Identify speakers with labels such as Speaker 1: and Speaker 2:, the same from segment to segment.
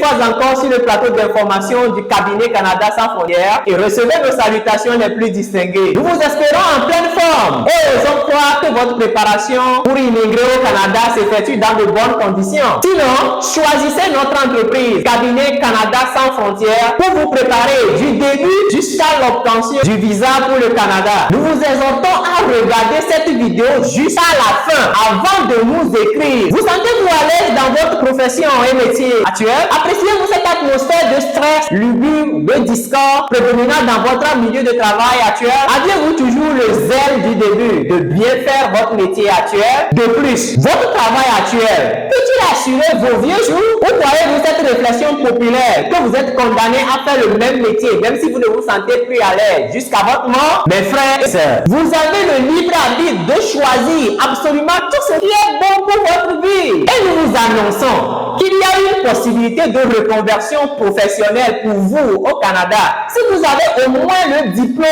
Speaker 1: pas encore sur le plateau d'information du cabinet Canada sans frontières et recevez nos salutations les plus distinguées. Nous vous espérons en pleine forme et osons croire que votre préparation pour immigrer au Canada s'effectue dans de bonnes conditions. Sinon, choisissez notre entreprise Cabinet Canada sans frontières pour vous préparer du début jusqu'à l'obtention du visa pour le Canada. Nous vous exhortons à regarder cette vidéo jusqu'à la fin avant de nous écrire. Vous sentez-vous à l'aise dans votre profession et métier actuel? Appréciez-vous cette atmosphère de stress, lugubre, de discorde prédominant dans votre milieu de travail actuel? Aviez-vous toujours le zèle du début de bien faire votre métier actuel? De plus, votre travail actuel peut-il assurer vos vieux jours? Ou croyez-vous cette réflexion populaire que vous êtes condamné à faire le même métier même si vous ne vous sentez plus à l'aise jusqu'à votre mort? Mes frères et sœurs, vous avez le libre arbitre de choisir absolument tout ce qui est bon pour votre vie. Et nous vous annonçons qu'il y a une possibilité de reconversion professionnelle pour vous au Canada si vous avez au moins le diplôme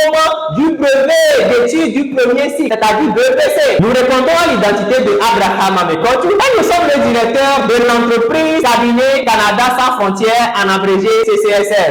Speaker 1: du brevet d'études du premier cycle, c'est-à-dire BEPC. Nous répondons à l'identité de Abraham Amekotu et nous sommes le directeur de l'entreprise Cabinet Canada sans frontières, en abrégé CCSF.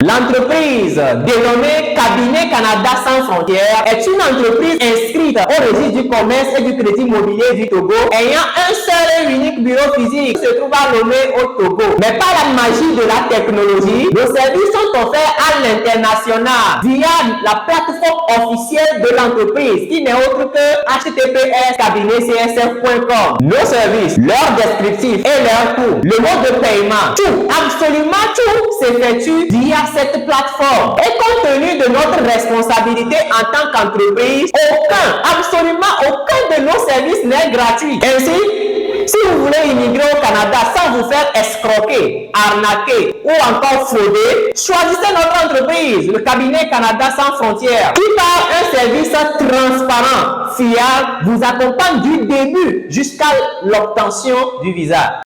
Speaker 1: L'entreprise dénommée Cabinet Canada sans frontières est une entreprise inscrite au registre du commerce et du crédit immobilier du Togo, ayant un seul et unique bureau physique qui se trouve à Lomé au Togo. Mais par la magie de la technologie, nos services sont offerts à l'international via la plateforme officielle de l'entreprise qui n'est autre que https://cabinetcsf.com. Nos services, leur descriptif et leur coût, le mode de paiement, tout, absolument tout s'effectue via cette plateforme. Et compte tenu de notre responsabilité en tant qu'entreprise, absolument aucun de nos services n'est gratuit. Ainsi, si vous voulez immigrer au Canada sans vous faire escroquer, arnaquer ou encore frauder, choisissez notre entreprise, le Cabinet Canada sans frontières, qui par un service transparent, fiable, vous accompagne du début jusqu'à l'obtention du visa.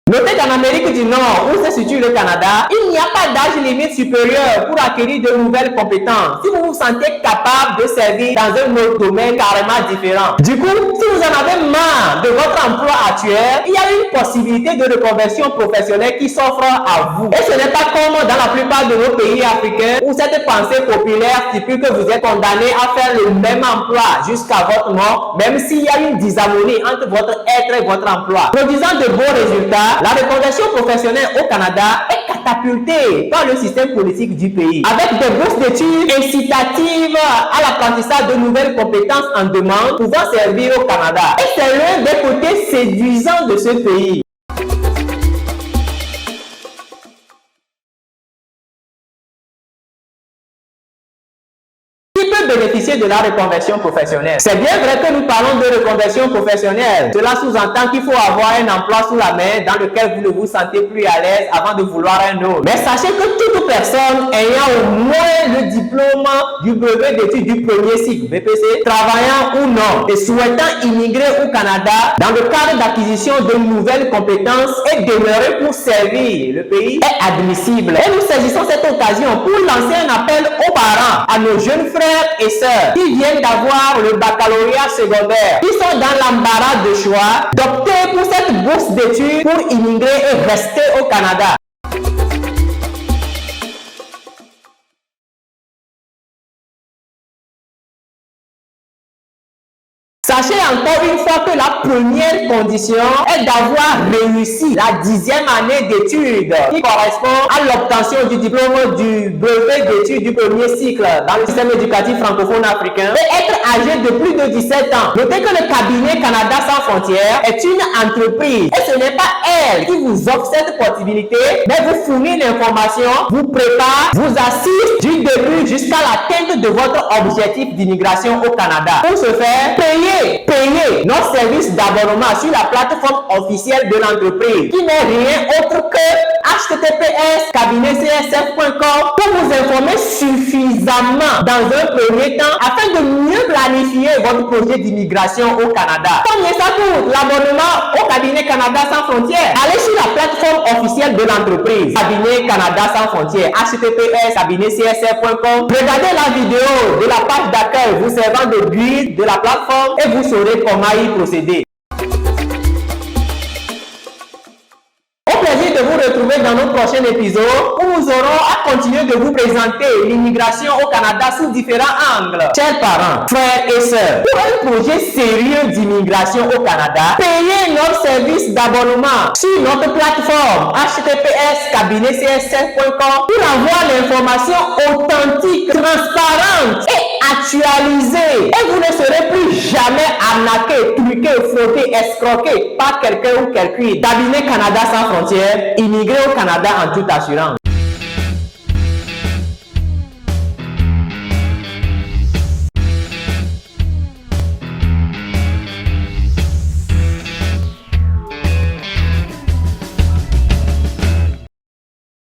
Speaker 1: Notez qu'en Amérique du Nord, où se situe le Canada, il n'y a pas d'âge limite supérieur pour acquérir de nouvelles compétences si vous vous sentez capable de servir dans un autre domaine carrément différent. Du coup, si vous en avez marre de votre emploi actuel, il y a une possibilité de reconversion professionnelle qui s'offre à vous. Et ce n'est pas comme dans la plupart de nos pays africains où cette pensée populaire stipule que vous êtes condamné à faire le même emploi jusqu'à votre mort, même s'il y a une disharmonie entre votre être et votre emploi. Produisant de beaux résultats, la reconversion professionnelle au Canada est catapultée par le système politique du pays, avec des bourses d'études incitatives à l'apprentissage de nouvelles compétences en demande pouvant servir au Canada. Et c'est l'un des côtés séduisants de ce pays. Bénéficier de la reconversion professionnelle. C'est bien vrai que nous parlons de reconversion professionnelle. Cela sous-entend qu'il faut avoir un emploi sous la main dans lequel vous ne vous sentez plus à l'aise avant de vouloir un autre. Mais sachez que toute personne ayant au moins le diplôme du brevet d'études du premier cycle BPC, travaillant ou non et souhaitant immigrer au Canada dans le cadre d'acquisition de nouvelles compétences et demeurer pour servir le pays est admissible. Et nous saisissons cette occasion pour lancer un appel aux parents, à nos jeunes frères et sœurs qui viennent d'avoir le baccalauréat secondaire, qui sont dans l'embarras de choix, d'opter pour cette bourse d'études pour immigrer et rester au Canada. Sachez encore une fois que la première condition est d'avoir réussi la 10e année d'études qui correspond à l'obtention du diplôme du brevet d'études du premier cycle dans le système éducatif francophone africain et être âgé de plus de 17 ans. Notez que le Cabinet Canada sans frontières est une entreprise et ce n'est pas elle qui vous offre cette possibilité, mais vous fournit l'information, vous prépare, vous assiste du début jusqu'à l'atteinte de votre objectif d'immigration au Canada. Pour ce faire, payez et payer notre service d'abonnement sur la plateforme officielle de l'entreprise qui n'est rien autre que https://cabinetcsf.com pour vous informer suffisamment dans un premier temps afin de mieux planifier votre projet d'immigration au Canada. Combien ça coûte l'abonnement au cabinet Canada sans frontières? Allez sur la plateforme officielle de l'entreprise, cabinet Canada sans frontières, https://cabinetcsf.com. Regardez la vidéo de la page d'accueil vous servant de guide de la plateforme et vous saurez comment y procéder. Au plaisir de vous retrouver dans nos prochains épisodes où nous aurons à continuer de vous présenter l'immigration au Canada sous différents angles. Chers parents, frères et sœurs, pour un projet sérieux d'immigration au Canada, payez notre service d'abonnement sur notre plateforme https://cabinetcsf.com pour avoir l'information authentique, transparente et actualisée. Et vous ne serez plus jamais arnaqué, truqué, frotté, escroqué par quelqu'un ou quelqu'un. Cabinet Canada sans frontières, immigrer au Canada en toute assurance.